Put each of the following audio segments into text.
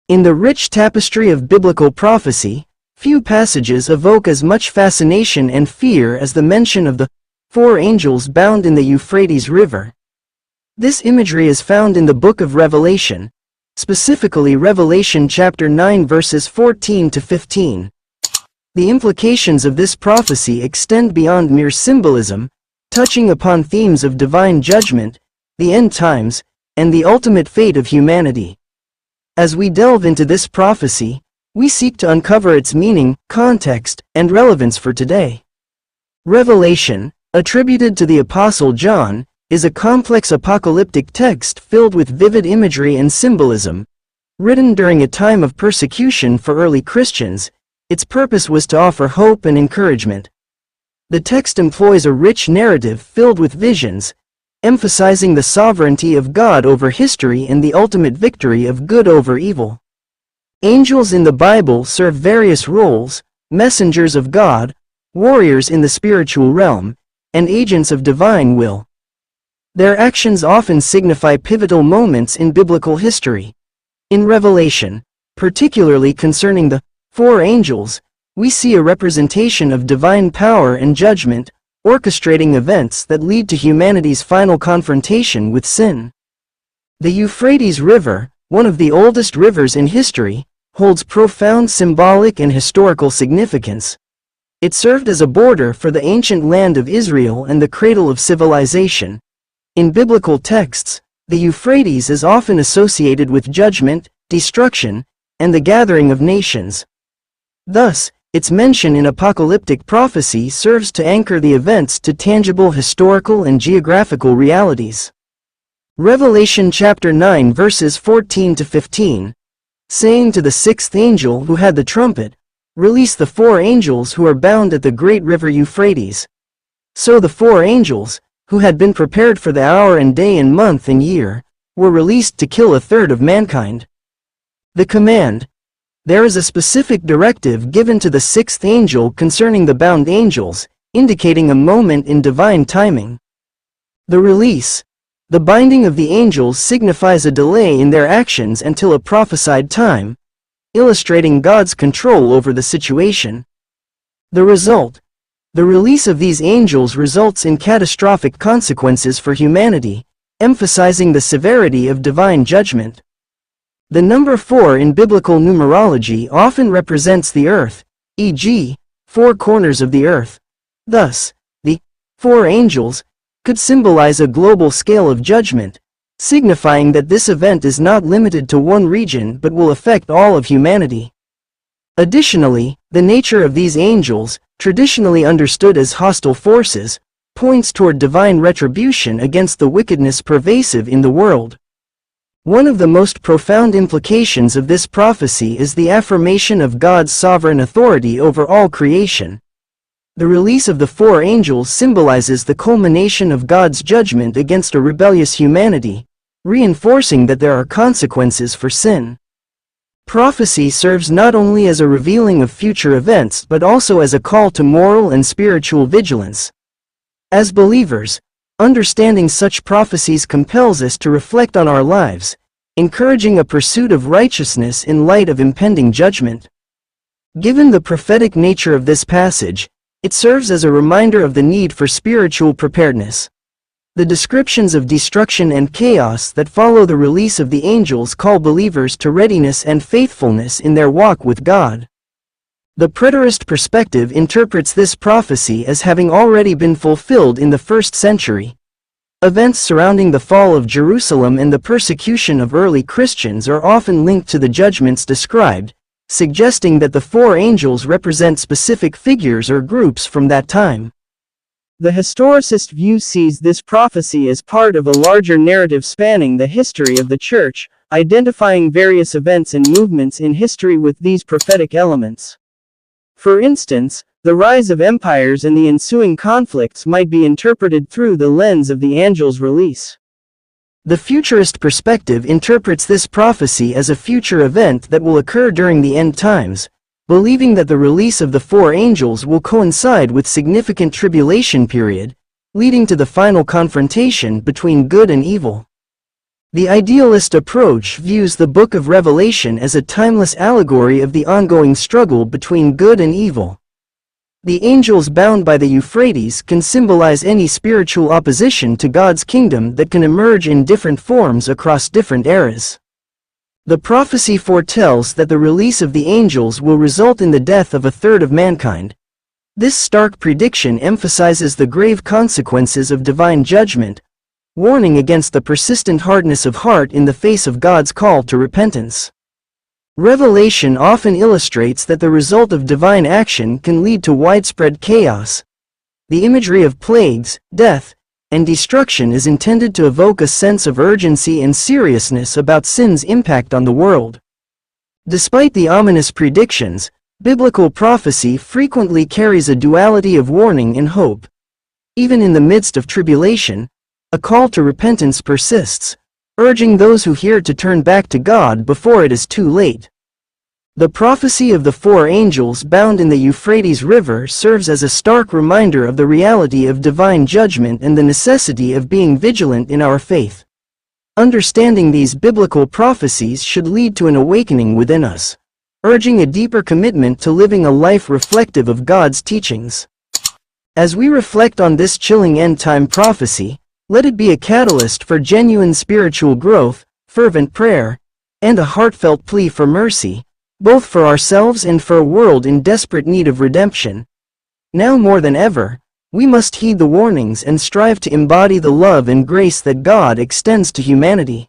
In the rich tapestry of biblical prophecy, few passages evoke as much fascination and fear as the mention of the four angels bound in the Euphrates River. This imagery is found in the book of Revelation, specifically Revelation chapter 9 verses 14 to 15. The implications of this prophecy extend beyond mere symbolism, touching upon themes of divine judgment, the end times, and the ultimate fate of humanity. As we delve into this prophecy, we seek to uncover its meaning, context, and relevance for today. Revelation, attributed to the Apostle John, is a complex apocalyptic text filled with vivid imagery and symbolism. Written during a time of persecution for early Christians, its purpose was to offer hope and encouragement. The text employs a rich narrative filled with visions, emphasizing the sovereignty of God over history and the ultimate victory of good over evil. Angels in the Bible serve various roles: messengers of God, warriors in the spiritual realm, and agents of divine will. Their actions often signify pivotal moments in biblical history. In Revelation, particularly concerning the four angels, we see a representation of divine power and judgment, orchestrating events that lead to humanity's final confrontation with sin. The Euphrates River, one of the oldest rivers in history, holds profound symbolic and historical significance. It served as a border for the ancient land of Israel and the cradle of civilization. In biblical texts, the Euphrates is often associated with judgment, destruction, and the gathering of nations. Thus, its mention in apocalyptic prophecy serves to anchor the events to tangible historical and geographical realities. Revelation chapter 9 verses 14 to 15. Saying to the sixth angel who had the trumpet, "Release the four angels who are bound at the great river Euphrates." So the four angels, who had been prepared for the hour and day and month and year, were released to kill a third of mankind. The command. There is a specific directive given to the sixth angel concerning the bound angels, indicating a moment in divine timing. The release. The binding of the angels signifies a delay in their actions until a prophesied time, illustrating God's control over the situation. The result. The release of these angels results in catastrophic consequences for humanity, emphasizing the severity of divine judgment. The number 4 in biblical numerology often represents the earth, e.g., 4 corners of the earth. Thus, the 4 angels could symbolize a global scale of judgment, signifying that this event is not limited to one region but will affect all of humanity. Additionally, the nature of these angels, traditionally understood as hostile forces, points toward divine retribution against the wickedness pervasive in the world. One of the most profound implications of this prophecy is the affirmation of God's sovereign authority over all creation. The release of the 4 angels symbolizes the culmination of God's judgment against a rebellious humanity, reinforcing that there are consequences for sin. Prophecy serves not only as a revealing of future events but also as a call to moral and spiritual vigilance. As believers, understanding such prophecies compels us to reflect on our lives, encouraging a pursuit of righteousness in light of impending judgment. Given the prophetic nature of this passage, it serves as a reminder of the need for spiritual preparedness. The descriptions of destruction and chaos that follow the release of the angels call believers to readiness and faithfulness in their walk with God. The preterist perspective interprets this prophecy as having already been fulfilled in the 1st century. Events surrounding the fall of Jerusalem and the persecution of early Christians are often linked to the judgments described, suggesting that the 4 angels represent specific figures or groups from that time. The historicist view sees this prophecy as part of a larger narrative spanning the history of the Church, identifying various events and movements in history with these prophetic elements. For instance, the rise of empires and the ensuing conflicts might be interpreted through the lens of the angel's release. The futurist perspective interprets this prophecy as a future event that will occur during the end times, believing that the release of the 4 angels will coincide with significant tribulation period, leading to the final confrontation between good and evil. The idealist approach views the Book of Revelation as a timeless allegory of the ongoing struggle between good and evil. The angels bound by the Euphrates can symbolize any spiritual opposition to God's kingdom that can emerge in different forms across different eras. The prophecy foretells that the release of the angels will result in the death of a third of mankind. This stark prediction emphasizes the grave consequences of divine judgment, warning against the persistent hardness of heart in the face of God's call to repentance. Revelation often illustrates that the result of divine action can lead to widespread chaos. The imagery of plagues, death, and destruction is intended to evoke a sense of urgency and seriousness about sin's impact on the world. Despite the ominous predictions, biblical prophecy frequently carries a duality of warning and hope. Even in the midst of tribulation, a call to repentance persists, urging those who hear to turn back to God before it is too late. The prophecy of the four angels bound in the Euphrates River serves as a stark reminder of the reality of divine judgment and the necessity of being vigilant in our faith. Understanding these biblical prophecies should lead to an awakening within us, urging a deeper commitment to living a life reflective of God's teachings. As we reflect on this chilling end-time prophecy, let it be a catalyst for genuine spiritual growth, fervent prayer, and a heartfelt plea for mercy, both for ourselves and for a world in desperate need of redemption. Now more than ever, we must heed the warnings and strive to embody the love and grace that God extends to humanity.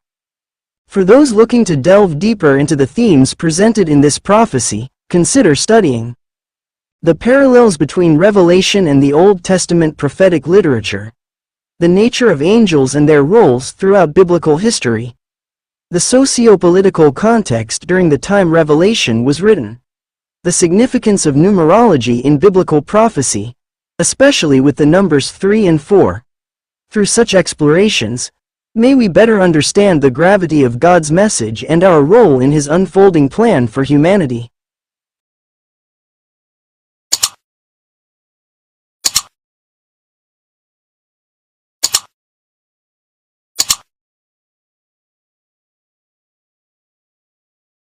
For those looking to delve deeper into the themes presented in this prophecy, consider studying the parallels between Revelation and the Old Testament prophetic literature, the nature of angels and their roles throughout biblical history, the socio-political context during the time Revelation was written, the significance of numerology in biblical prophecy, especially with the numbers 3 and 4. Through such explorations, may we better understand the gravity of God's message and our role in His unfolding plan for humanity.